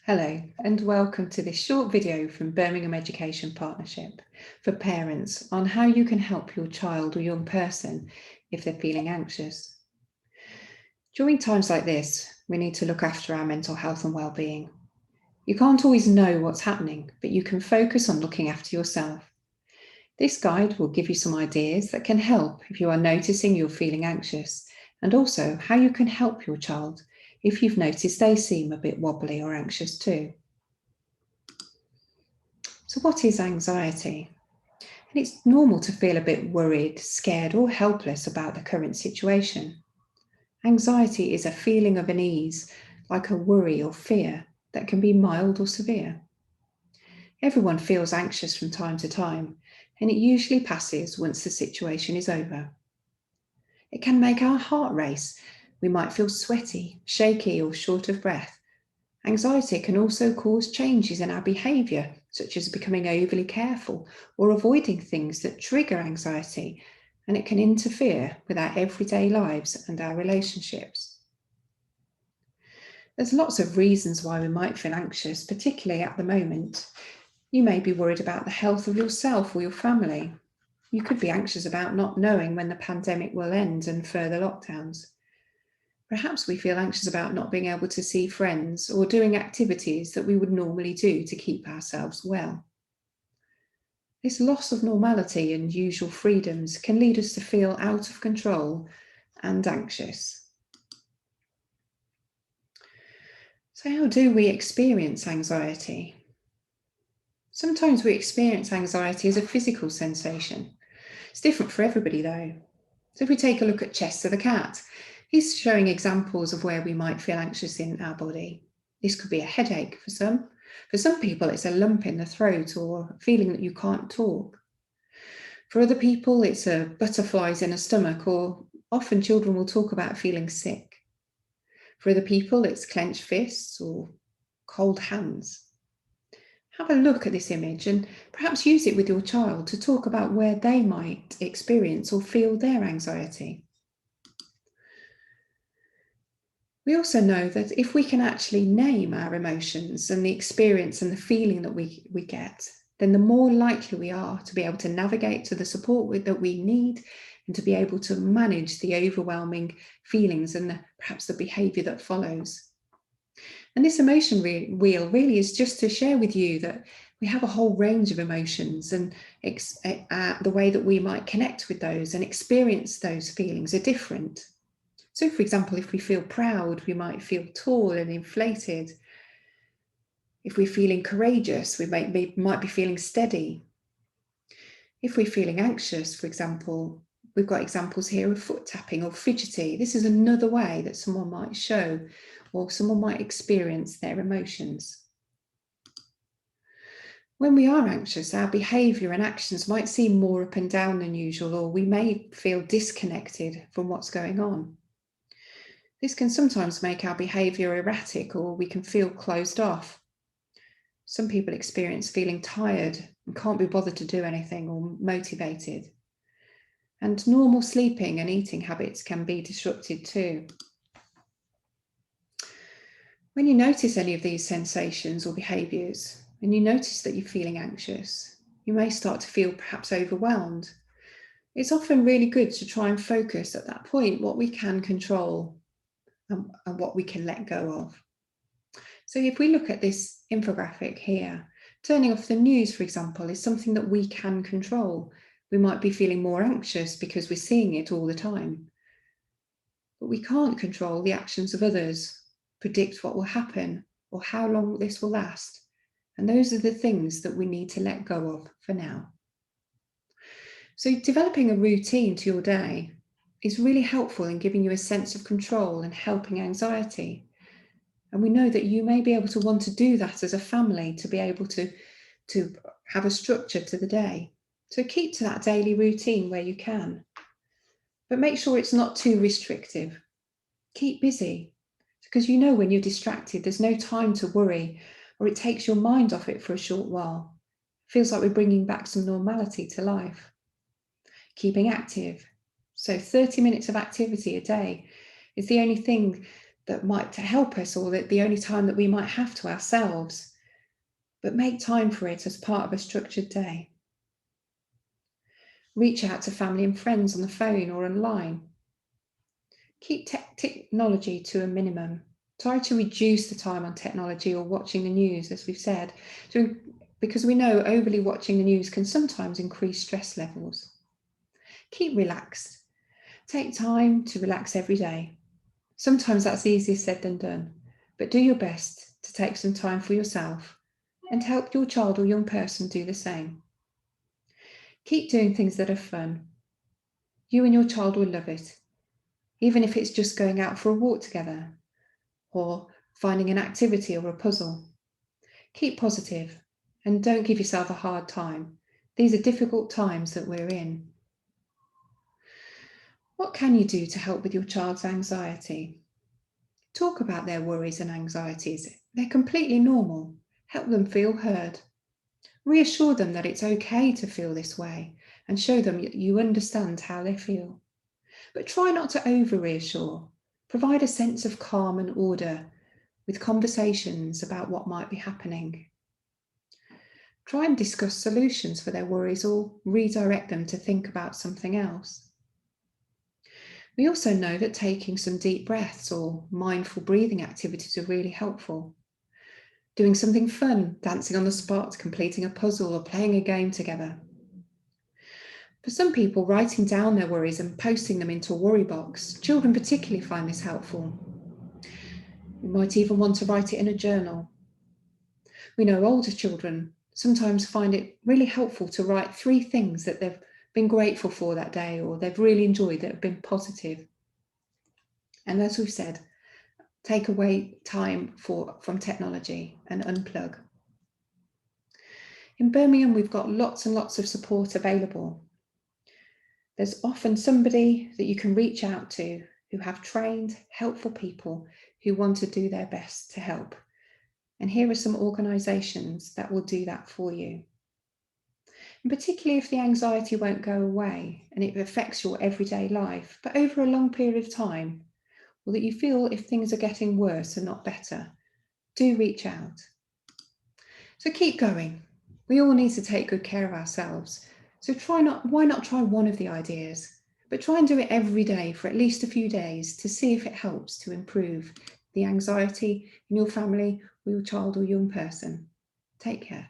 Hello and welcome to this short video from Birmingham Education Partnership for parents on how you can help your child or young person if they're feeling anxious. During times like this, we need to look after our mental health and well-being. You can't always know what's happening, but you can focus on looking after yourself. This guide will give you some ideas that can help if you are noticing you're feeling anxious, and also how you can help your child if you've noticed they seem a bit wobbly or anxious too. So what is anxiety? And it's normal to feel a bit worried, scared, or helpless about the current situation. Anxiety is a feeling of unease, like a worry or fear, that can be mild or severe. Everyone feels anxious from time to time, and it usually passes once the situation is over. It can make our heart race. We might feel sweaty, shaky, or short of breath. Anxiety can also cause changes in our behaviour, such as becoming overly careful or avoiding things that trigger anxiety, and it can interfere with our everyday lives and our relationships. There's lots of reasons why we might feel anxious, particularly at the moment. You may be worried about the health of yourself or your family. You could be anxious about not knowing when the pandemic will end and further lockdowns. Perhaps we feel anxious about not being able to see friends or doing activities that we would normally do to keep ourselves well. This loss of normality and usual freedoms can lead us to feel out of control and anxious. So, how do we experience anxiety? Sometimes we experience anxiety as a physical sensation. It's different for everybody though. So if we take a look at Chester the cat, he's showing examples of where we might feel anxious in our body. This could be a headache for some. For some people, it's a lump in the throat or a feeling that you can't talk. For other people, it's a butterflies in a stomach, or often children will talk about feeling sick. For other people, it's clenched fists or cold hands. Have a look at this image and perhaps use it with your child to talk about where they might experience or feel their anxiety. We also know that if we can actually name our emotions and the experience and the feeling that we get, then the more likely we are to be able to navigate to the support that we need and to be able to manage the overwhelming feelings and perhaps the behaviour that follows. And this emotion wheel really is just to share with you that we have a whole range of emotions, and the way that we might connect with those and experience those feelings are different. So, for example, if we feel proud, we might feel tall and inflated. If we're feeling courageous, we might be feeling steady. If we're feeling anxious, for example, we've got examples here of foot tapping or fidgety. This is another way that someone might show or someone might experience their emotions. When we are anxious, our behaviour and actions might seem more up and down than usual, or we may feel disconnected from what's going on. This can sometimes make our behaviour erratic, or we can feel closed off. Some people experience feeling tired and can't be bothered to do anything or motivated. And normal sleeping and eating habits can be disrupted too. When you notice any of these sensations or behaviours, and you notice that you're feeling anxious, you may start to feel perhaps overwhelmed. It's often really good to try and focus at that point what we can control and what we can let go of. So if we look at this infographic here, turning off the news, for example, is something that we can control. We might be feeling more anxious because we're seeing it all the time. But we can't control the actions of others, predict what will happen, or how long this will last. And those are the things that we need to let go of for now. So developing a routine to your day is really helpful in giving you a sense of control and helping anxiety. And we know that you may be able to want to do that as a family, to be able to have a structure to the day. So keep to that daily routine where you can. But make sure it's not too restrictive. Keep busy, because you know when you're distracted, there's no time to worry, or it takes your mind off it for a short while. It feels like we're bringing back some normality to life. Keeping active. So 30 minutes of activity a day is the only thing that might help us, or that the only time that we might have to ourselves, but make time for it as part of a structured day. Reach out to family and friends on the phone or online. Keep technology to a minimum. Try to reduce the time on technology or watching the news, as we've said, because we know overly watching the news can sometimes increase stress levels. Keep relaxed. Take time to relax every day. Sometimes that's easier said than done, but do your best to take some time for yourself and help your child or young person do the same. Keep doing things that are fun. You and your child will love it, even if it's just going out for a walk together or finding an activity or a puzzle. Keep positive and don't give yourself a hard time. These are difficult times that we're in. What can you do to help with your child's anxiety? Talk about their worries and anxieties. They're completely normal. Help them feel heard. Reassure them that it's okay to feel this way and show them you understand how they feel. But try not to over-reassure. Provide a sense of calm and order with conversations about what might be happening. Try and discuss solutions for their worries or redirect them to think about something else. We also know that taking some deep breaths or mindful breathing activities are really helpful. Doing something fun, dancing on the spot, completing a puzzle, or playing a game together. For some people, writing down their worries and posting them into a worry box, children particularly find this helpful. You might even want to write it in a journal. We know older children sometimes find it really helpful to write 3 things that they've been grateful for that day or they've really enjoyed that have been positive. And as we've said, take away time from technology and unplug. In Birmingham, we've got lots and lots of support available. There's often somebody that you can reach out to who have trained, helpful people who want to do their best to help. And here are some organisations that will do that for you. And particularly if the anxiety won't go away and it affects your everyday life, but over a long period of time, or that you feel if things are getting worse and not better, do reach out. So keep going. We all need to take good care of ourselves. So why not try one of the ideas, but try and do it every day for at least a few days to see if it helps to improve the anxiety in your family or your child or young person. Take care.